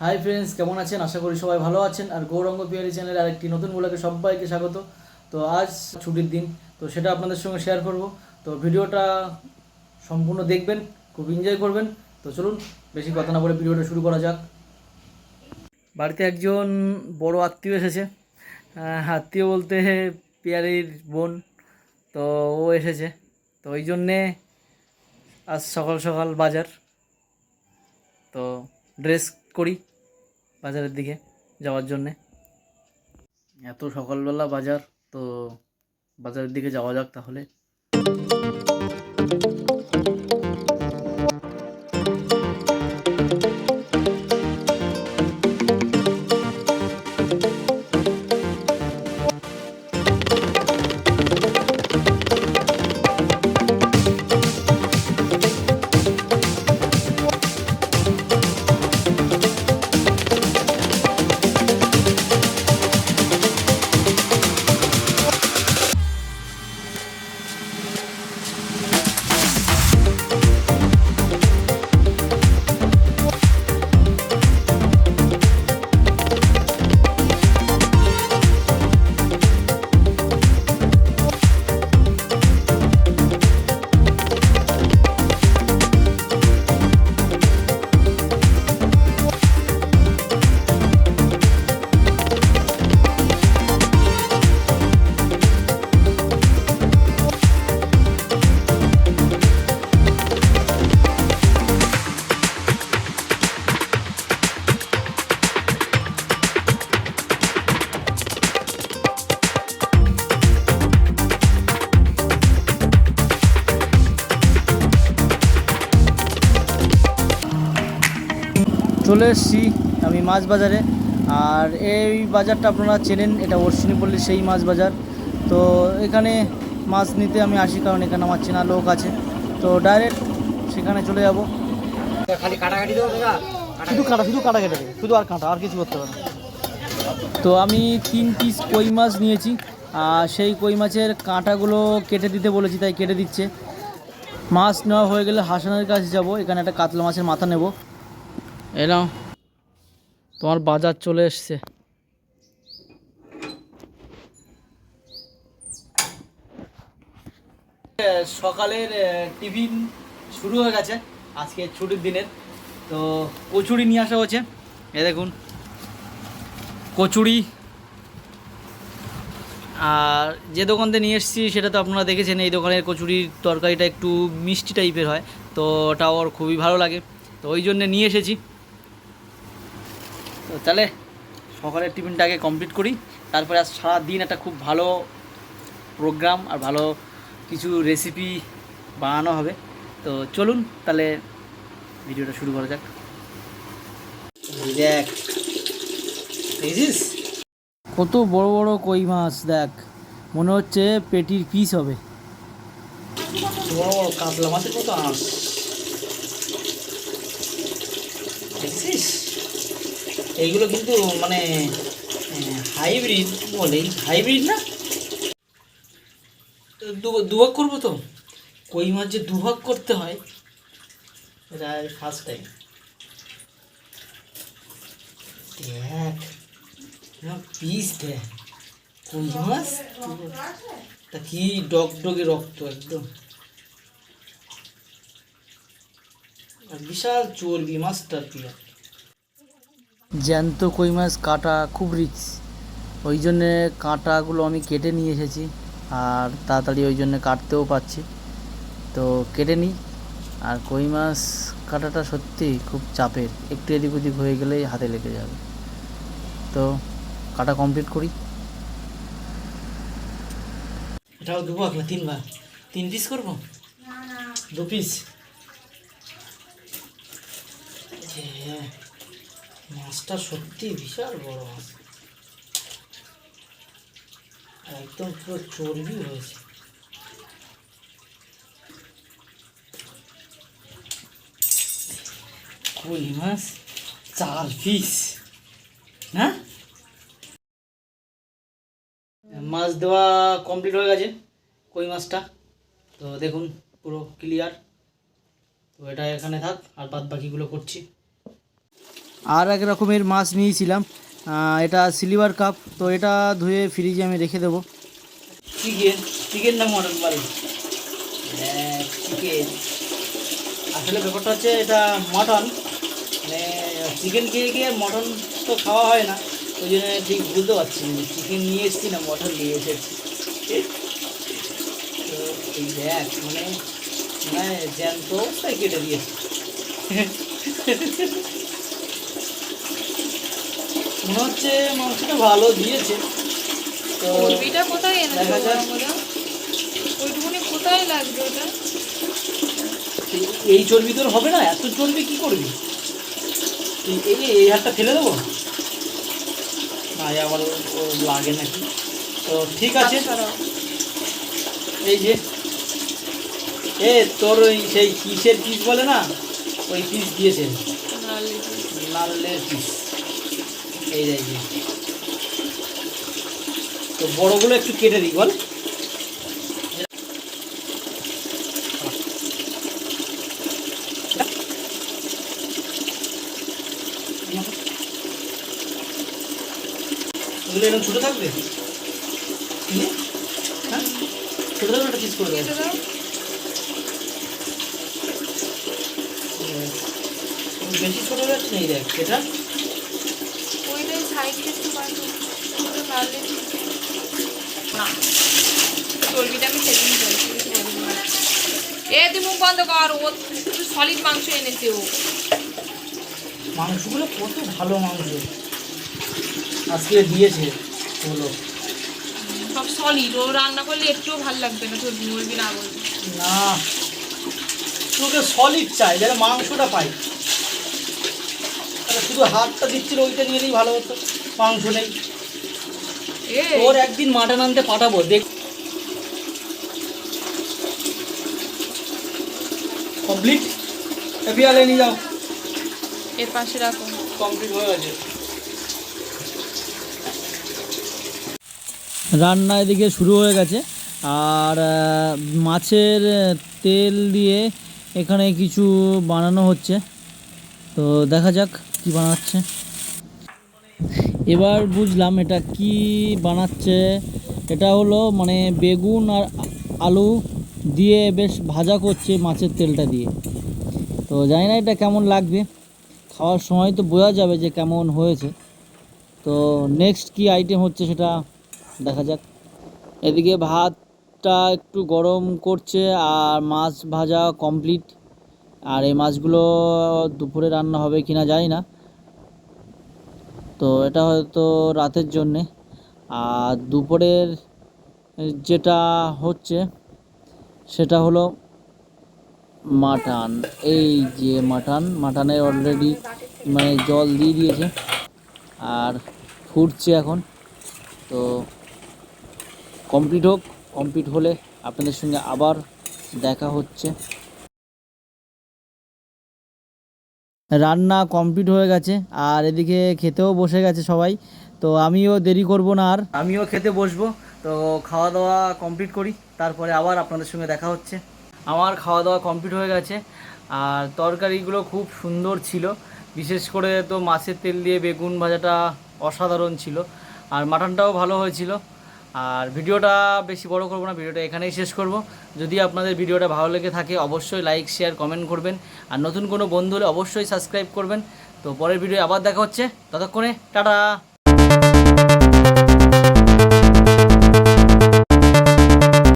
Hi friends, কেমন আছেন? আশা করি সবাই ভালো আছেন। আর গৌরাঙ্গ পিয়ারি চ্যানেলের আরেকটি নতুন ব্লগে সবাইকে স্বাগত। তো আজ ছুটির দিন, তো সেটা আপনাদের সঙ্গে শেয়ার করব। তো ভিডিওটা সম্পূর্ণ দেখবেন, খুব এনজয় করবেন। তো চলুন বেশি কথা না বলে ভিডিওটা শুরু করা যাক। বাড়িতে একজন বড় আত্মীয় এসেছে। আত্মীয় বলতে পিয়ারির বোন। তো ও এসেছে, তো ওই জন্যে আজ সকাল সকাল বাজার। তো ড্রেস করি বাজারের দিকে যাওয়ার জন্যে। এত সকালবেলা বাজার, তো বাজারের দিকে যাওয়া যাক তাহলে। চলে এসেছি আমি মাছ বাজারে। আর এই বাজারটা আপনারা চেনেন, এটা অশ্বিনীপল্লীর সেই মাছ বাজার। তো এখানে মাছ নিতে আমি আসি, কারণ এখানে আমার চেনা লোক আছে। তো ডাইরেক্ট সেখানে চলে যাব। খালি কাটাকাটি দেবো দাদা। শুধু কাটা কেটে দেবে, শুধু আর কাঁটা, আর কিছু করতে পারবে। তো আমি 3 পিস কই মাছ নিয়েছি, আর সেই কই মাছের কাঁটাগুলো কেটে দিতে বলেছি, তাই কেটে দিচ্ছে। মাছ নেওয়া হয়ে গেলে হাসানের কাছে যাব, এখানে একটা কাতলা মাছের মাথা নেব। এলাম, তোমার বাজার চলে এসছে। সকালের টিফিন শুরু হয়ে গেছে আজকে ছুটির দিনের। তো কচুরি নিয়ে আসা হচ্ছে, এ দেখুন কচুরি। আর যে দোকান থেকে নিয়ে এসেছি সেটা তো আপনারা দেখেছেন, এই দোকানের কচুরির তরকারিটা একটু মিষ্টি টাইপের হয়, তো ওটা ওর খুবই ভালো লাগে, তো ওই জন্যে নিয়ে এসেছি। তো তাহলে সকালের টিফিনটাকে কমপ্লিট করি, তারপরে আজ সারাদিন একটা খুব ভালো প্রোগ্রাম আর ভালো কিছু রেসিপি বানানো হবে। তো চলুন তাহলে ভিডিওটা শুরু করা যাক। দেখ দেখেছিস কত বড় বড় কই মাছ, দেখ মনে হচ্ছে পেটির পিস হবে। বড় বড় কাতলা মাছের কত আঁশ দেখছিস। এইগুলো কিন্তু মানে হাইব্রিড বলে, হাইব্রিড না। দুভাগ করবো তো, কই মাছ যে দুভাগ করতে হয় এটা ফার্স্ট টাইম। দেখ পিস, দেখ কই মাছ, তা কি ডগডগে রক্ত একদম, আর বিশাল চর্বি মাছটার প্রিয়। জ্যান্ত কই মাছ কাটা খুব রিস্ক, ওই জন্যে কাঁটাগুলো আমি কেটে নিয়ে এসেছি, আর তাড়াতাড়ি ওই জন্যে কাটতেও পাচ্ছি। তো কেটে নিই। আর কই মাছ কাটাটা সত্যি খুব চাপের, একটু এদিক ওদিক হয়ে গেলেই হাতে লেগে যাবে। তো কাটা কমপ্লিট করি। এটাও দুভাগ না 3 ভাগ, 3 পিস করবো, 2 পিস। মাছটা সত্যি বিশাল বড় মাছ, একদম পুরো চর্বি হয়েছে। কই মাছ 4 পিস না। মাছ দেওয়া কমপ্লিট হয়ে গেছে কই মাছটা, তো দেখুন পুরো ক্লিয়ার। তো এটা এখানে থাক, আর বাদ বাকিগুলো করছি। আর এক রকমের মাছ নিয়েছিলাম, এটা সিলভার কাপ। তো এটা ধুয়ে ফ্রিজে আমি রেখে দেবো। চিকেন, চিকেন না মটন বলে? চিকেন। আসলে ব্যাপারটা হচ্ছে এটা মটন, মানে চিকেন খেয়ে গিয়ে মটন তো খাওয়া হয় না, ওই জন্য ঠিক বুঝতে পারছি না চিকেন নিয়ে এসেছি না মটন নিয়ে এসেছি। তো এই দেখ মানে মানে জ্যান্ত অবস্থায় কেটে দিয়েছে। মনে হচ্ছে মাংসটা ভালো দিয়েছে। তো চর্বিটা কোথায় এনেছো দেখা যাক। আমরা? ওইটুকুনি কোথায় লাগবে ওটা? এই চর্বি তোর হবে না, এত চর্বি কি করবি? এই এই হাতটা ফেলে দেবো না, আবার ও লাগে নাকি? তো ঠিক আছে, ছাড়াও। এই যে তোর ওই সেই কিসের পিস বলে না, ওই পিস দিয়েছে, নালে নারকেলের পিস। এই যে তো বড়গুলো একটু কেটে দিই বল। ওগুলো এরকম ছোটো থাকবে? হ্যাঁ, ছোটো থাকবে, একটা পিস করে দেবো। কেটে দাও। বেশি ছোটো হয়ে যাচ্ছে না, এই দেখ এটা। ওইটাই সাইডে একটু বাঁধো। ওটা নালে না, চর্বিটা আমি সেদিন করেছি, কিছু বলিনি। তুই মুখ বন্ধ কর, ও সলিড মাংস এনেছে ও। মাংসগুলো কত ভালো মাংস আজকে দিয়েছে ওগুলো। সব সলিড, ও রান্না করলে একটুও ভালো লাগবে না, চর্বি মরবি না বলবি। না, তোকে সলিড চাই, যেন মাংসটা পাই। তাহলে শুধু হাতটা দিচ্ছিল, ওইটা নিয়ে নিলেই ভালো হতো। মাংস নেই। তোর একদিন মাটন আনতে পাঠাবো, দেখ। কমপ্লিট, বিয়ালে নিয়ে যাও। এর পাশে রাখো। কমপ্লিট হয়ে গেছে রান্না, এদিকে শুরু হয়ে গেছে। আর মাছের তেল দিয়ে এখানে কিছু বানানো হচ্ছে, তো দেখা যাক কি বানাচ্ছে। এবার বুঝলাম এটা কি বানাচ্ছে। এটা হলো মানে বেগুন আর আলু দিয়ে বেশ ভাজা করছে মাছের তেলটা দিয়ে। তো জানি না এটা কেমন লাগবে, খাওয়ার সময় তো বোঝা যাবে যে কেমন হয়েছে। তো নেক্সট কি আইটেম হচ্ছে সেটা দেখা যাক। এদিকে ভাতটা একটু গরম করছে আর মাছ ভাজা কমপ্লিট। আর এই মাছগুলো দুপুরে রান্না হবে কিনা জানি না, তো এটা হয়তো রাতের জন্যে। আর দুপুরের যেটা হচ্ছে সেটা হলো মাটন। এই যে মাটনের অলরেডি মানে জল দিয়ে দিয়েছে আর ফুটছে এখন। তো কমপ্লিট হোক, কমপ্লিট হলে আপনাদের সঙ্গে আবার দেখা হচ্ছে। রান্না কমপ্লিট হয়ে গেছে আর এদিকে খেতেও বসে গেছে সবাই। তো আমিও দেরি করব না, আর আমিও খেতে বসবো। তো খাওয়া দাওয়া কমপ্লিট করি, তারপরে আবার আপনাদের সঙ্গে দেখা হচ্ছে। আমার খাওয়া দাওয়া কমপ্লিট হয়ে গেছে আর তরকারিগুলো খুব সুন্দর ছিল। বিশেষ করে তো মাছের তেল দিয়ে বেগুন ভাজাটা অসাধারণ ছিল, আর মাটনটাও ভালো হয়েছিল। আর ভিডিওটা বেশি বড় করব না, ভিডিওটা এখানেই শেষ করব। যদি আপনাদের ভিডিওটা ভালো লেগে থাকে অবশ্যই লাইক শেয়ার কমেন্ট করবেন, আর নতুন কোনো বন্ধু হলে অবশ্যই সাবস্ক্রাইব করবেন। তো পরের ভিডিও আবার দেখা হচ্ছে, ততক্ষণে টাটা।